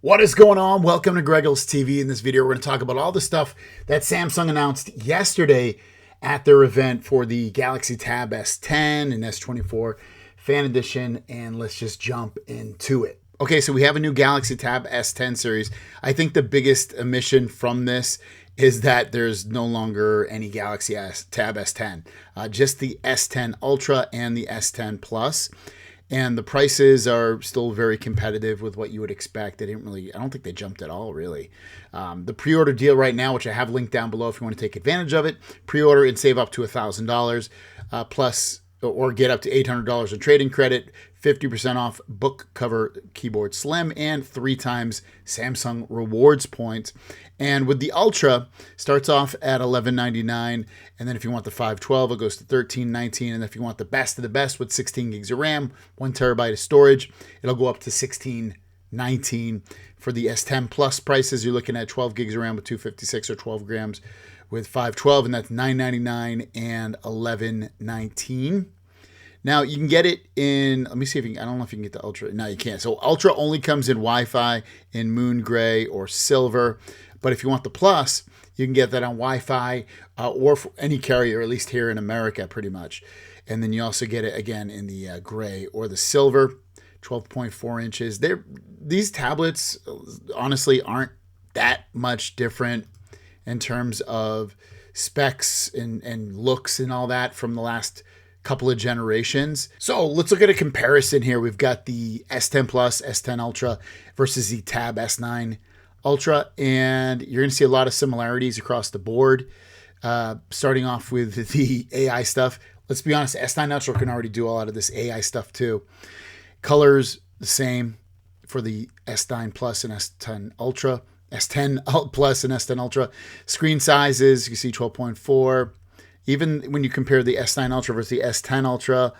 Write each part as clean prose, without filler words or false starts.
What is going on? Welcome to Greggles TV. In this video, we're going to talk about all the stuff that Samsung announced yesterday at their event for the Galaxy Tab S10 and S24 Fan Edition, and let's just jump into it. Okay, so we have a new Galaxy Tab S10 series. I think the biggest omission from this is that there's no longer any Galaxy Tab S10, just the S10 Ultra and the S10 Plus. And the prices are still very competitive with what you would expect. I don't think they jumped at all, really. The pre-order deal right now, which I have linked down below if you want to take advantage of it, pre-order and save up to $1,000 plus, or get up to $800 in trading credit, 50% off book cover keyboard slim, and 3 times Samsung rewards points. And with the Ultra, starts off at $11.99, and then if you want the 512, it goes to $13.19, and if you want the best of the best with 16 gigs of RAM, 1 terabyte of storage, it'll go up to $16.19. For the S10 Plus prices, you're looking at 12 gigs of RAM with 256 or 12 grams with 512, and that's $9.99 and $11.19. Now, you can get it in, let me see if you can, I don't know if you can get the Ultra. No, you can't. So Ultra only comes in Wi-Fi, in Moon Gray or Silver. But if you want the Plus, you can get that on Wi-Fi or for any carrier, at least here in America, pretty much. And then you also get it, again, in the Gray or the Silver, 12.4 inches. These tablets, honestly, aren't that much different in terms of specs and looks and all that from the last couple of generations. So let's look at a comparison here. We've got the S10 Plus, S10 Ultra versus the Tab S9 Ultra, and you're going to see a lot of similarities across the board. Starting off with the AI stuff. Let's be honest, S9 Ultra can already do a lot of this AI stuff too. Colors, the same for the S9 Plus and S10 Ultra. S10 Plus and S10 Ultra. Screen sizes, you can see 12.4. Even when you compare the S9 Ultra versus the S10 Ultra,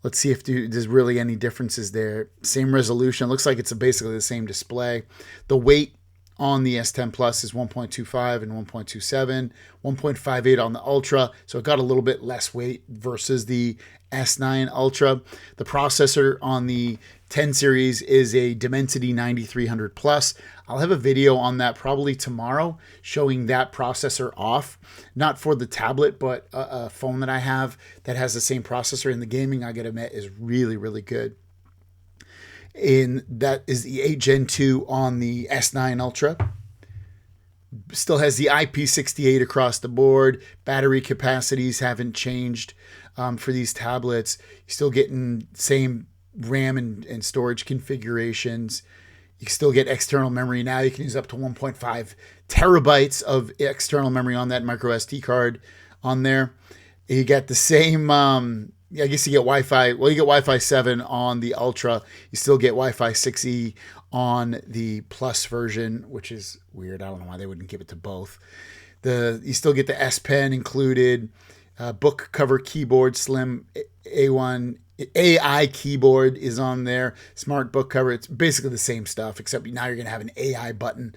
let's see if there's really any differences there. Same resolution. Looks like it's basically the same display. The weight on the S10 Plus is 1.25 and 1.27, 1.58 on the Ultra. So it got a little bit less weight versus the S9 Ultra. The processor on the 10 series is a Dimensity 9300 Plus. I'll have a video on that probably tomorrow showing that processor off. Not for the tablet, but a phone that I have that has the same processor in the gaming, I gotta admit, is really, really good. And that is the 8 Gen 2 on the S9 Ultra. Still has the IP68 across the board. Battery capacities haven't changed for these tablets. You're still getting same RAM and storage configurations. You can still get external memory now. You can use up to 1.5 terabytes of external memory on that micro SD card on there. You get the same, I guess you get Wi-Fi. Well, you get Wi-Fi 7 on the Ultra. You still get Wi-Fi 6E on the Plus version, which is weird. I don't know why they wouldn't give it to both. You still get the S Pen included. Book cover keyboard, slim A1 AI keyboard is on there. Smart book cover. It's basically the same stuff, except now you're going to have an AI button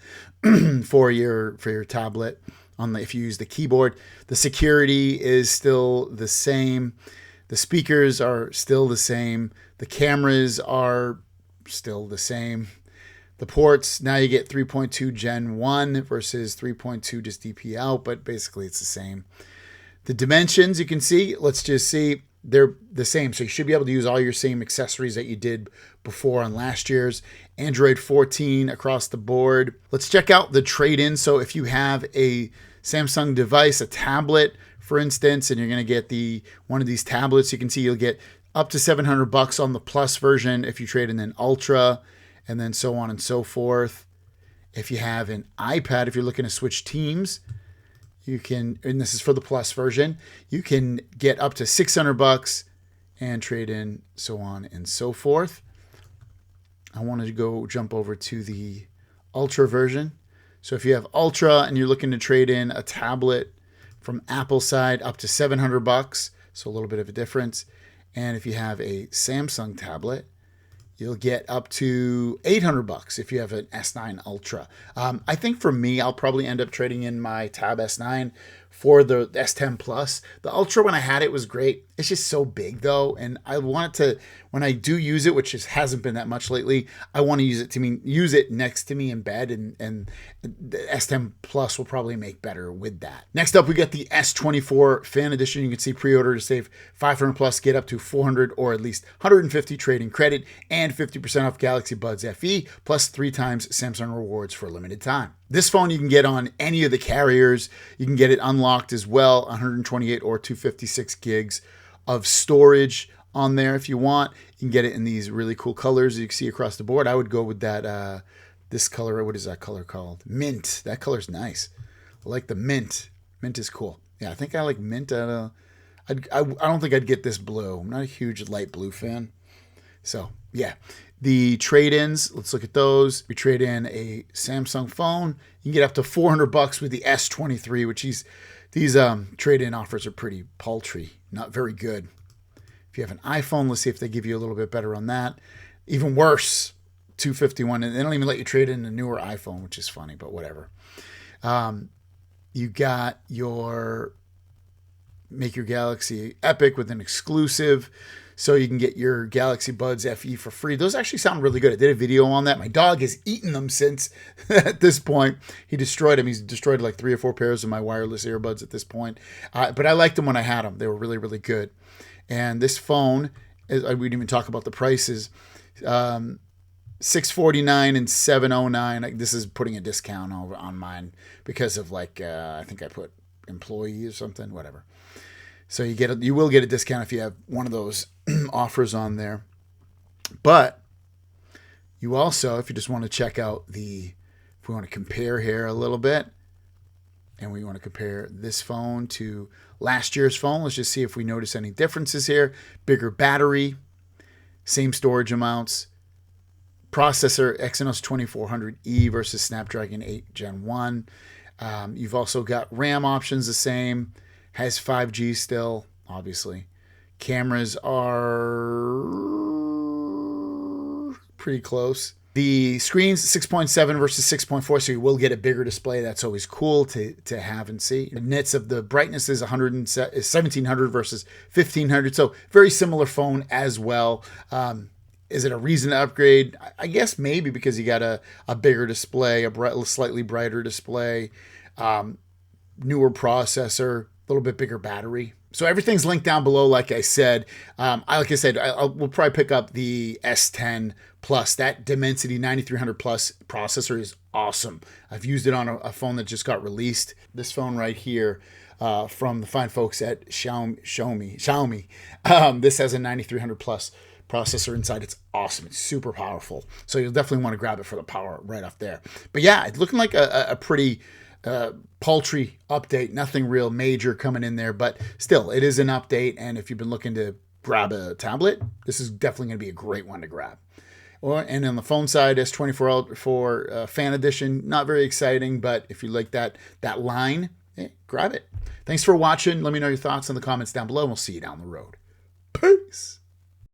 for your tablet if you use the keyboard. The security is still the same. The speakers are still the same. The cameras are still the same. The ports, now you get 3.2 Gen 1 versus 3.2 just DP out, but basically it's the same. The dimensions, you can see, let's just see, they're the same. So you should be able to use all your same accessories that you did before on last year's. Android 14 across the board. Let's check out the trade-in. So if you have a Samsung device, a tablet, for instance, and you're going to get one of these tablets, you can see you'll get up to $700 on the Plus version if you trade in an Ultra, and then so on and so forth. If you have an iPad, if you're looking to switch teams, you can, and this is for the Plus version, you can get up to $600 and trade in so on and so forth. I wanted to jump over to the Ultra version. So if you have Ultra and you're looking to trade in a tablet from Apple side, up to $700, so a little bit of a difference. And if you have a Samsung tablet, you'll get up to $800 if you have an S9 Ultra. I think for me, I'll probably end up trading in my Tab S9 for the S10 Plus. The Ultra, when I had it, was great. It's just so big though, and I wanted to when I do use it, which hasn't been that much lately, I want to use it next to me in bed, and the S10 Plus will probably make better with that. Next up, we got the S24 Fan Edition. You can see pre-order to save 500 plus, get up to 400 or at least 150 trading credit and 50% off Galaxy Buds FE plus 3 times Samsung rewards for a limited time. This phone you can get on any of the carriers. You can get it unlocked as well, 128 or 256 gigs of storage on there if you want. You can get it in these really cool colors you can see across the board. I would go with that this color. What is that color called? Mint. That color's nice. I like the mint. Mint is cool. Yeah, I think I like mint. I don't think I'd get this blue. I'm not a huge light blue fan. So yeah, the trade-ins, let's look at those. We trade in a Samsung phone. You can get up to $400 with the S23, which these trade-in offers are pretty paltry, not very good. If you have an iPhone, let's see if they give you a little bit better on that. Even worse, $251, and they don't even let you trade in a newer iPhone, which is funny, but whatever. You got your Make Your Galaxy Epic with an exclusive, so you can get your Galaxy Buds FE for free. Those actually sound really good. I did a video on that. My dog has eaten them since at this point. He destroyed them. He's destroyed like 3 or 4 pairs of my wireless earbuds at this point. But I liked them when I had them. They were really, really good. And this phone, we didn't even talk about the prices, $649 and $709. This is putting a discount over on mine because of like, I think I put employee or something, whatever. So you will get a discount if you have one of those offers on there. But you also, if you just want to check out if we want to compare here a little bit, and we want to compare this phone to last year's phone, let's just see if we notice any differences here. Bigger battery, same storage amounts, processor Exynos 2400E versus Snapdragon 8 Gen 1. You've also got RAM options the same, has 5G still, obviously. Cameras are pretty close. The screen's 6.7 versus 6.4, so you will get a bigger display. That's always cool to have and see. The nits of the brightness is 1700 versus 1500, so very similar phone as well. Is it a reason to upgrade? I guess maybe because you got a bigger display, a slightly brighter display, newer processor, a little bit bigger battery. So everything's linked down below, like I said. We'll probably pick up the S10 Plus. That Dimensity 9300 Plus processor is awesome. I've used it on a phone that just got released. This phone right here from the fine folks at Xiaomi. This has a 9300 Plus processor inside. It's awesome. It's super powerful. So you'll definitely want to grab it for the power right up there. But yeah, it's looking like a pretty paltry update. Nothing real major coming in there, but still, it is an update. And if you've been looking to grab a tablet, this is definitely going to be a great one to grab. And on the phone side, S24 Ultra Fan Edition, not very exciting, but if you like that line, grab it. Thanks for watching. Let me know your thoughts in the comments down below, and we'll see you down the road. Peace.